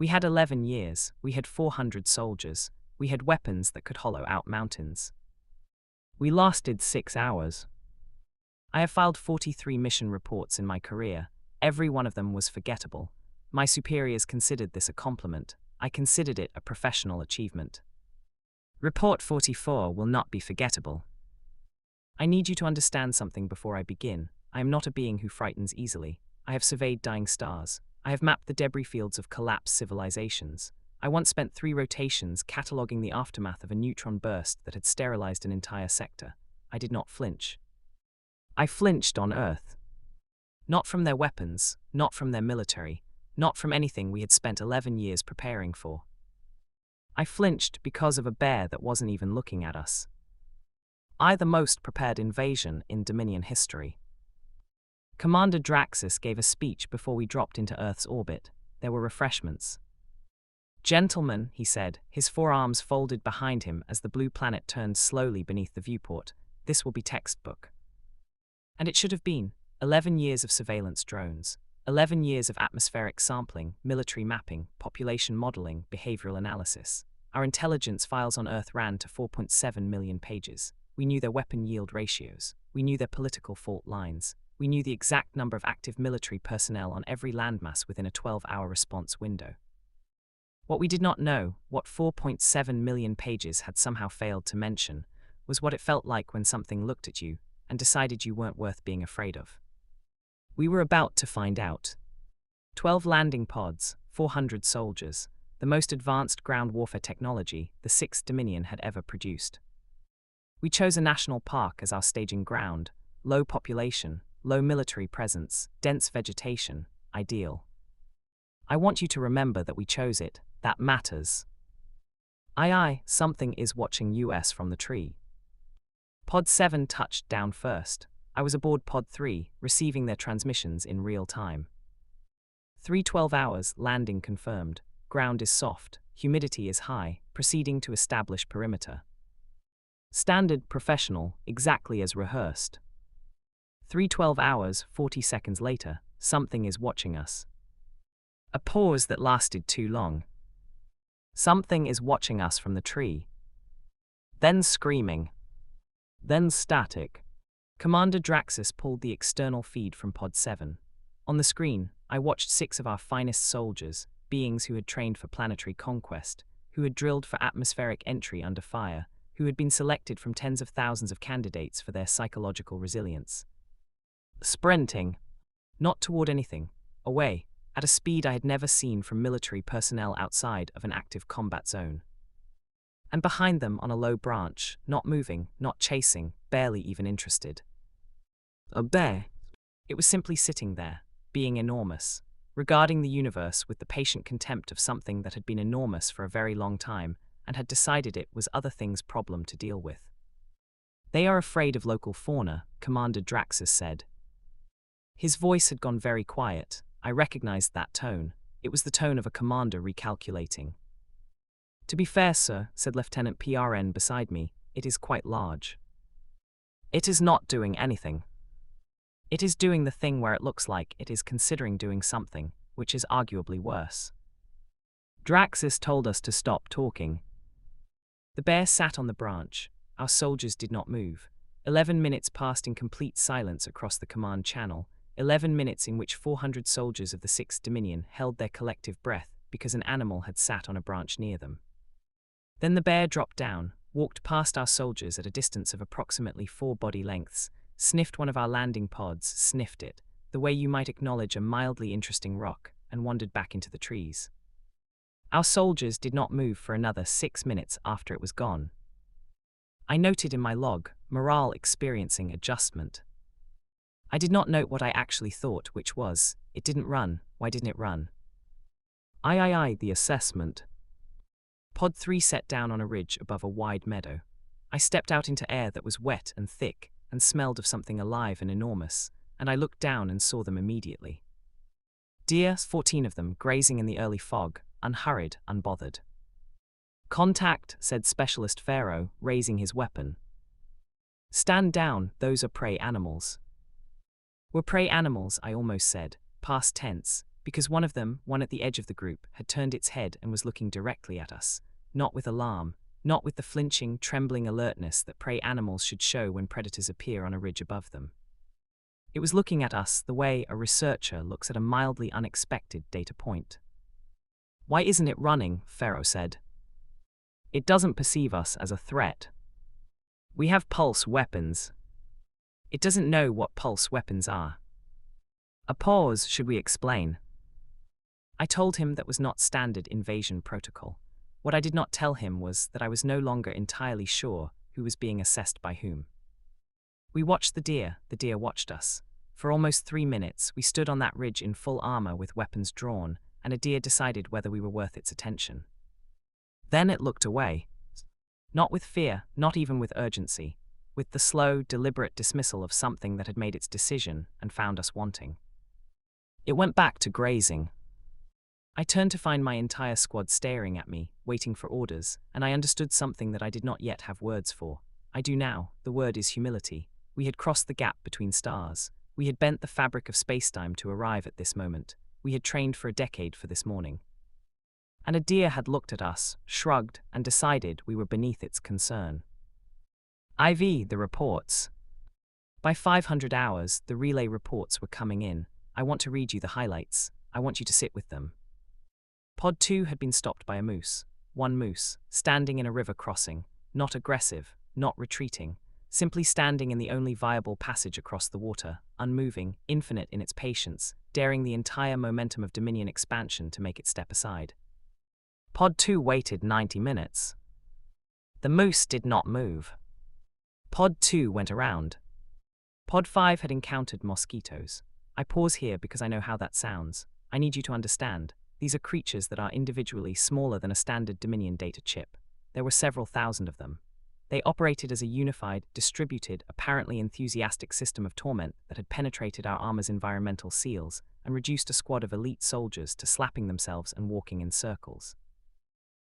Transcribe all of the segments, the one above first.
We had 11 years, we had 400 soldiers, we had weapons that could hollow out mountains. We lasted 6 hours. I have filed 43 mission reports in my career. Every one of them was forgettable. My superiors considered this a compliment. I considered it a professional achievement. Report 44 will not be forgettable. I need you to understand something before I begin. I am not a being who frightens easily. I have surveyed dying stars. I have mapped the debris fields of collapsed civilizations. I once spent 3 rotations cataloging the aftermath of a neutron burst that had sterilized an entire sector. I did not flinch. I flinched on Earth. Not from their weapons, not from their military, not from anything we had spent 11 years preparing for. I flinched because of a bear that wasn't even looking at us. The most prepared invasion in Dominion history. Commander Draxus gave a speech before we dropped into Earth's orbit. There were refreshments. "Gentlemen," he said, his forearms folded behind him as the blue planet turned slowly beneath the viewport, "this will be textbook." And it should have been. 11 years of surveillance drones, 11 years of atmospheric sampling, military mapping, population modeling, behavioral analysis. Our intelligence files on Earth ran to 4.7 million pages. We knew their weapon yield ratios. We knew their political fault lines. We knew the exact number of active military personnel on every landmass within a 12-hour response window. What we did not know, what 4.7 million pages had somehow failed to mention, was what it felt like when something looked at you and decided you weren't worth being afraid of. We were about to find out. 12 landing pods, 400 soldiers, the most advanced ground warfare technology the 6th Dominion had ever produced. We chose a national park as our staging ground, low population, low military presence, dense vegetation, ideal. I want you to remember that we chose it, that matters. Something is watching us from the tree. Pod 7 touched down first. I was aboard Pod 3, receiving their transmissions in real time. 3:12 hours, landing confirmed. Ground is soft, humidity is high, proceeding to establish perimeter. Standard, professional, exactly as rehearsed. 3:12 hours, 40 seconds later, something is watching us. A pause that lasted too long. Something is watching us from the tree. Then screaming. Then static. Commander Draxus pulled the external feed from Pod 7. On the screen, I watched 6 of our finest soldiers, beings who had trained for planetary conquest, who had drilled for atmospheric entry under fire, who had been selected from tens of thousands of candidates for their psychological resilience. Sprinting. Not toward anything. Away, at a speed I had never seen from military personnel outside of an active combat zone. And behind them on a low branch, not moving, not chasing, barely even interested. A bear. It was simply sitting there, being enormous, regarding the universe with the patient contempt of something that had been enormous for a very long time and had decided it was other things' problem to deal with. "They are afraid of local fauna," Commander Draxus said. His voice had gone very quiet. I recognized that tone. It was the tone of a commander recalculating. "To be fair, sir," said Lieutenant PRN beside me, "it is quite large. It is not doing anything. It is doing the thing where it looks like it is considering doing something, which is arguably worse." Draxus told us to stop talking. The bear sat on the branch. Our soldiers did not move. 11 minutes passed in complete silence across the command channel. 11 minutes in which 400 soldiers of the 6th Dominion held their collective breath because an animal had sat on a branch near them. Then the bear dropped down, walked past our soldiers at a distance of approximately 4 body lengths, sniffed one of our landing pods, sniffed it, the way you might acknowledge a mildly interesting rock, and wandered back into the trees. Our soldiers did not move for another 6 minutes after it was gone. I noted in my log, morale experiencing adjustment. I did not note what I actually thought, which was, it didn't run, why didn't it run? The assessment. Pod 3 set down on a ridge above a wide meadow. I stepped out into air that was wet and thick, and smelled of something alive and enormous, and I looked down and saw them immediately. Deer, 14 of them, grazing in the early fog, unhurried, unbothered. "Contact," said Specialist Pharaoh, raising his weapon. "Stand down, those are prey animals." "We're prey animals," I almost said, past tense, because one of them, one at the edge of the group, had turned its head and was looking directly at us, not with alarm, not with the flinching, trembling alertness that prey animals should show when predators appear on a ridge above them. It was looking at us the way a researcher looks at a mildly unexpected data point. "Why isn't it running?" Pharaoh said. "It doesn't perceive us as a threat. We have pulse weapons. It doesn't know what pulse weapons are." A pause. "Should we explain?" I told him that was not standard invasion protocol. What I did not tell him was that I was no longer entirely sure who was being assessed by whom. We watched the deer watched us. For almost 3 minutes, we stood on that ridge in full armor with weapons drawn, and a deer decided whether we were worth its attention. Then it looked away. Not with fear, not even with urgency, with the slow, deliberate dismissal of something that had made its decision and found us wanting. It went back to grazing. I turned to find my entire squad staring at me, waiting for orders, and I understood something that I did not yet have words for. I do now. The word is humility. We had crossed the gap between stars. We had bent the fabric of spacetime to arrive at this moment. We had trained for a decade for this morning. And a deer had looked at us, shrugged, and decided we were beneath its concern. IV, the reports. By 500 hours, the relay reports were coming in. I want to read you the highlights. I want you to sit with them. Pod 2 had been stopped by a moose. One moose, standing in a river crossing, not aggressive, not retreating, simply standing in the only viable passage across the water, unmoving, infinite in its patience, daring the entire momentum of Dominion expansion to make it step aside. Pod 2 waited 90 minutes. The moose did not move. Pod 2 went around. Pod 5 had encountered mosquitoes. I pause here because I know how that sounds. I need you to understand. These are creatures that are individually smaller than a standard Dominion data chip. There were several thousand of them. They operated as a unified, distributed, apparently enthusiastic system of torment that had penetrated our armor's environmental seals and reduced a squad of elite soldiers to slapping themselves and walking in circles.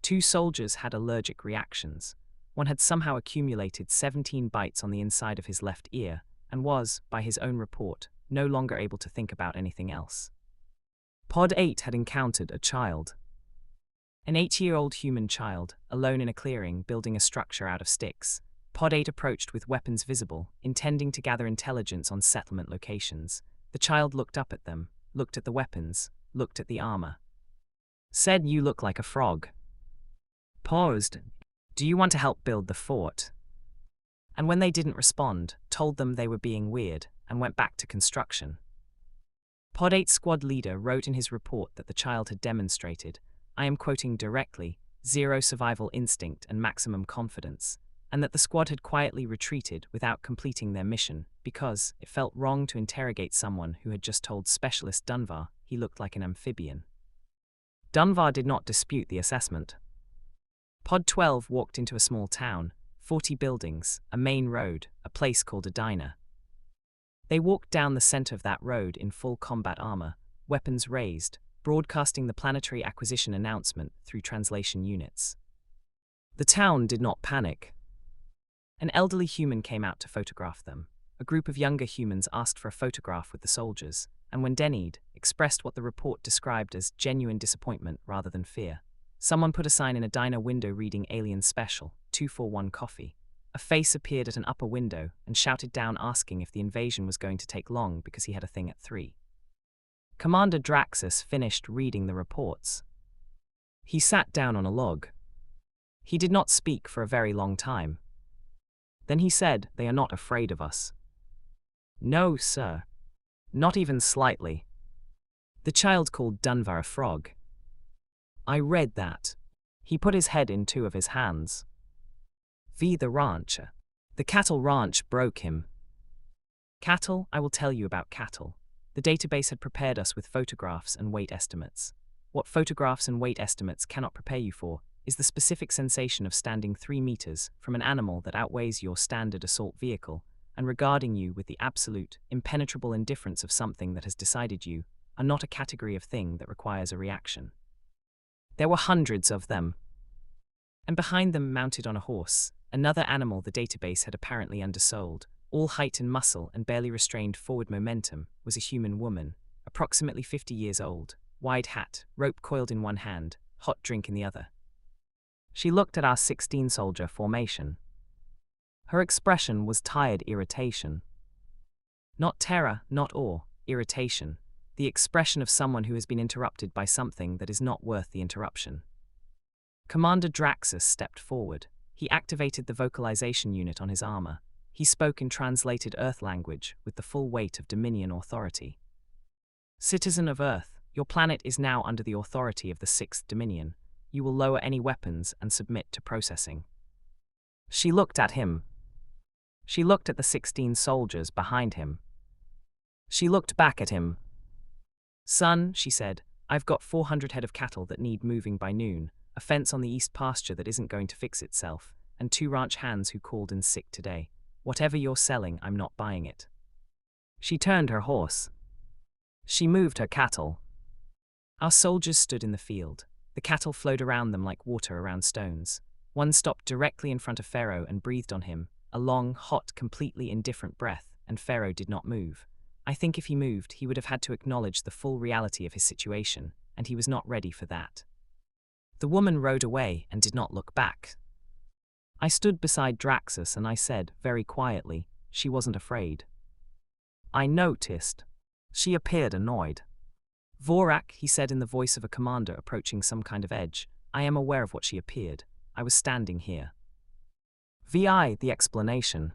2 soldiers had allergic reactions. One had somehow accumulated 17 bites on the inside of his left ear and was, by his own report, no longer able to think about anything else. Pod 8 had encountered a child. An 8-year-old human child, alone in a clearing, building a structure out of sticks. Pod 8 approached with weapons visible, intending to gather intelligence on settlement locations. The child looked up at them, looked at the weapons, looked at the armor. Said, "You look like a frog." Paused. "Do you want to help build the fort?" And when they didn't respond, told them they were being weird, and went back to construction. Pod 8 squad leader wrote in his report that the child had demonstrated, I am quoting directly, zero survival instinct and maximum confidence, and that the squad had quietly retreated without completing their mission because it felt wrong to interrogate someone who had just told Specialist Dunvar he looked like an amphibian. Dunvar did not dispute the assessment. Pod 12 walked into a small town, 40 buildings, a main road, a place called a diner. They walked down the center of that road in full combat armor, weapons raised, broadcasting the planetary acquisition announcement through translation units. The town did not panic. An elderly human came out to photograph them. A group of younger humans asked for a photograph with the soldiers, and when denied, expressed what the report described as genuine disappointment rather than fear. Someone put a sign in a diner window reading Alien Special, 241 coffee. A face appeared at an upper window and shouted down asking if the invasion was going to take long because he had a thing at 3. Commander Draxus finished reading the reports. He sat down on a log. He did not speak for a very long time. Then he said, "They are not afraid of us." "No, sir. Not even slightly." The child called Dunvar a frog. I read that. He put his head in 2 of his hands. The rancher. The cattle ranch broke him. Cattle? I will tell you about cattle. The database had prepared us with photographs and weight estimates. What photographs and weight estimates cannot prepare you for is the specific sensation of standing 3 meters from an animal that outweighs your standard assault vehicle and regarding you with the absolute, impenetrable indifference of something that has decided you are not a category of thing that requires a reaction. There were hundreds of them. And behind them, mounted on a horse, another animal the database had apparently undersold, all height and muscle and barely restrained forward momentum, was a human woman, approximately 50 years old, wide hat, rope coiled in one hand, hot drink in the other. She looked at our 16-soldier formation. Her expression was tired irritation. Not terror, not awe, irritation, the expression of someone who has been interrupted by something that is not worth the interruption. Commander Draxus stepped forward. He activated the vocalization unit on his armor. He spoke in translated Earth language with the full weight of Dominion authority. Citizen of Earth, your planet is now under the authority of the 6th Dominion. You will lower any weapons and submit to processing. She looked at him. She looked at the 16 soldiers behind him. She looked back at him. Son, she said, I've got 400 head of cattle that need moving by noon, a fence on the east pasture that isn't going to fix itself, and 2 ranch hands who called in sick today. Whatever you're selling, I'm not buying it. She turned her horse. She moved her cattle. Our soldiers stood in the field. The cattle flowed around them like water around stones. One stopped directly in front of Pharaoh and breathed on him, a long, hot, completely indifferent breath, and Pharaoh did not move. I think if he moved, he would have had to acknowledge the full reality of his situation, and he was not ready for that. The woman rode away and did not look back. I stood beside Draxus and I said, very quietly, she wasn't afraid. I noticed. She appeared annoyed. Vorak, he said in the voice of a commander approaching some kind of edge, I am aware of what she appeared. I was standing here. VI, the explanation.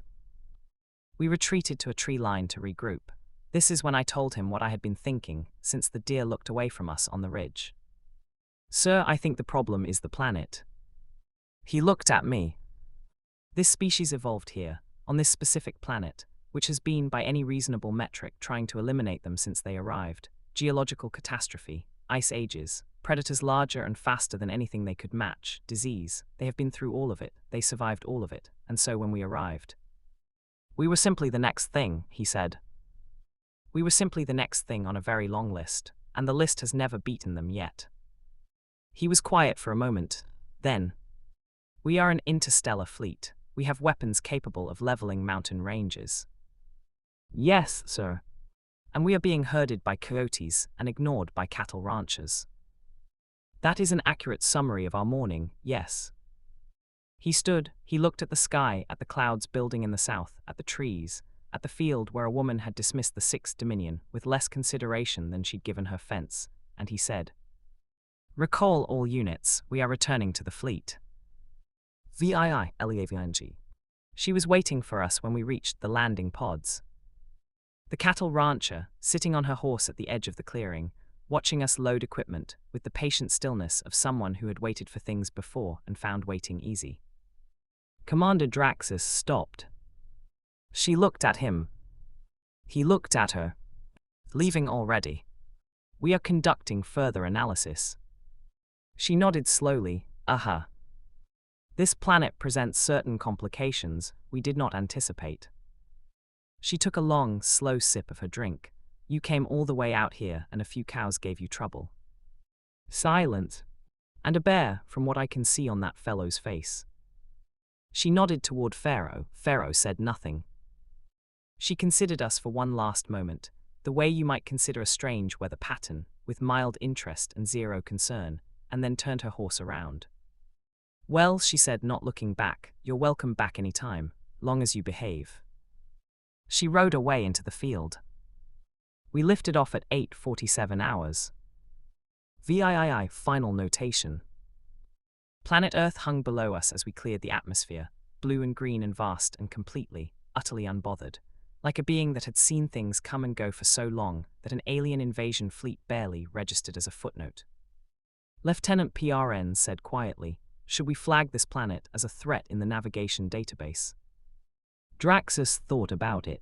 We retreated to a tree line to regroup. This is when I told him what I had been thinking, since the deer looked away from us on the ridge. Sir, I think the problem is the planet. He looked at me. This species evolved here, on this specific planet, which has been, by any reasonable metric, trying to eliminate them since they arrived. Geological catastrophe, ice ages, predators larger and faster than anything they could match, disease, they have been through all of it, they survived all of it, and so when we arrived. We were simply the next thing, he said. We were simply the next thing on a very long list, and the list has never beaten them yet. He was quiet for a moment, then. We are an interstellar fleet. We have weapons capable of leveling mountain ranges. Yes, sir. And we are being herded by coyotes and ignored by cattle ranchers. That is an accurate summary of our morning, yes. He stood, he looked at the sky, at the clouds building in the south, at the trees, at the field where a woman had dismissed the 6th Dominion with less consideration than she'd given her fence, and he said, Recall all units, we are returning to the fleet. VII, LEAVING. She was waiting for us when we reached the landing pods. The cattle rancher, sitting on her horse at the edge of the clearing, watching us load equipment with the patient stillness of someone who had waited for things before and found waiting easy. Commander Draxus stopped. She looked at him. He looked at her. Leaving already. We are conducting further analysis. She nodded slowly, This planet presents certain complications we did not anticipate. She took a long, slow sip of her drink. You came all the way out here and a few cows gave you trouble. Silence. And a bear, from what I can see on that fellow's face. She nodded toward Pharaoh. Pharaoh said nothing. She considered us for one last moment, the way you might consider a strange weather pattern, with mild interest and zero concern, and then turned her horse around. Well, she said, not looking back, you're welcome back any time, long as you behave. She rode away into the field. We lifted off at 8:47 hours. VII, final notation. Planet Earth hung below us as we cleared the atmosphere, blue and green and vast and completely, utterly unbothered, like a being that had seen things come and go for so long that an alien invasion fleet barely registered as a footnote. Lieutenant PRN said quietly, should we flag this planet as a threat in the navigation database? Draxus thought about it.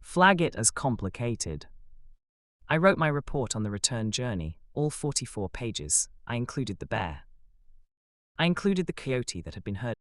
Flag it as complicated. I wrote my report on the return journey, all 44 pages. I included the bear. I included the coyote that had been heard.